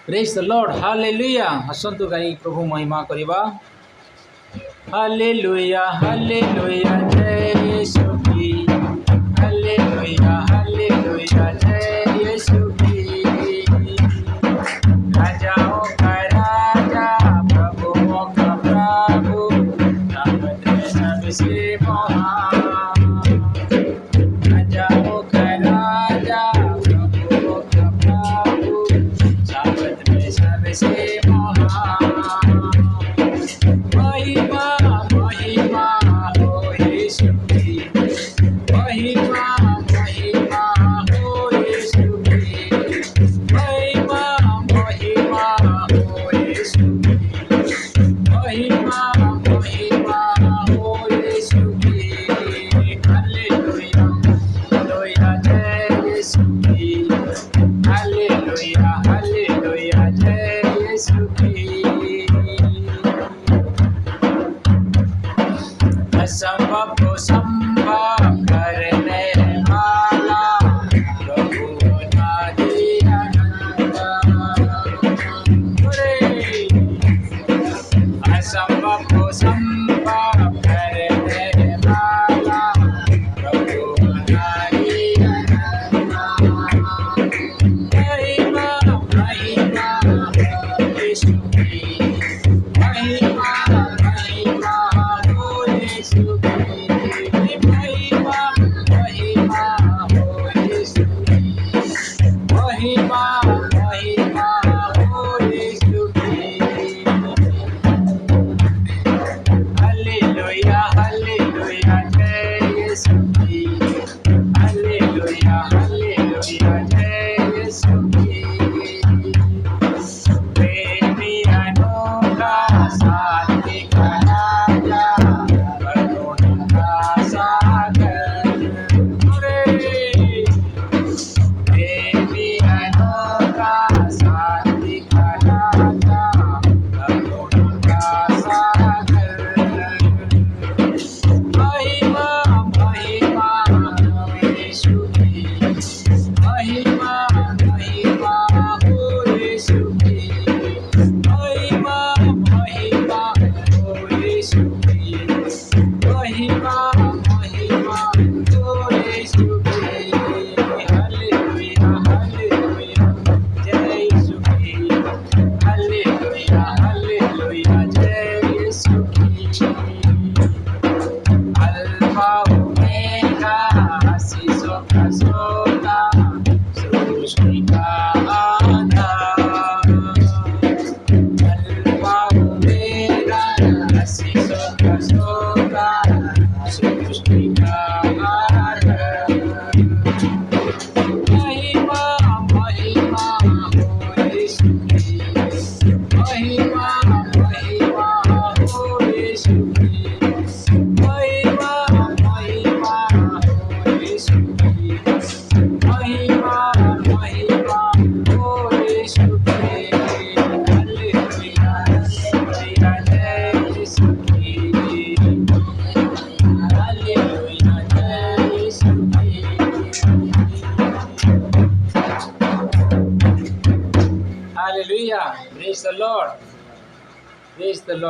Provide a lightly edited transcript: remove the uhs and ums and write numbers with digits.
ପ୍ରେଜ୍ ଦ Lord hallelujah. ଆସନ୍ତୁ ଗାଇ ପ୍ରଭୁ ମହିମା କରିବା। ହାଲେଲୁୟା ହାଲେଲୁୟା ଜୟ ୟୀଶୁ କି ହାଲେଲୁୟା ହାଲେଲୁୟା ଜୟ ୟୀଶୁ की राजाओं का राजा प्रभुओं का प्रभु सबसे महान राजाओं का राजा प्रभुओं का प्रभु सबसे महान महिमा महिमा हो यीशु की महिमा महिमा हो यीशु की महिमा महिमा हो यीशु की महिमा महिमा हो यीशु की हालेलुया हालेलुया जय यीशु की हालेलुया हालेलुया जय यीशु की असंभव को संभव करने वाला प्रभु असंभव को संभव करने वाला प्रभु महिमा महिमा यीशु की महिमा महिमा हो यीशु की महिमा महिमा हो यीशु की महिमा महिमा हो यीशु की हालेलुया हालेलुया जय यीशु की हालेलुया हालेलुया जय यीशु की प्रेमी अनोखा शांति का राजा करुणा का सागर प्रेमी अनोखा शांति का राजा करुणा का सागर महिमा महिमा यीशु की महिमा महिमा हो यीशु की महिमा महिमा हो यीशु की महिमा महिमा हो यीशु की हालेलुया हालेलुया जय यीशु की हालेलुया हालेलुया जय यीशु की अल्फा ओमेगा आशीषों का सोता सृष्टि का आधार अल्फा ओमेगा आशीषों का सोता सृष्टि का आधार महिमा महिमा हो यीशु की महिमा महिमा हो यीशु की महिमा महिमा हो यीशु की महिमा महिमा हो यीशु की हालेलुया हालेलुया जय यीशु की हालेलुया जय यीशु की hallelujah praise the Lord praise the Lord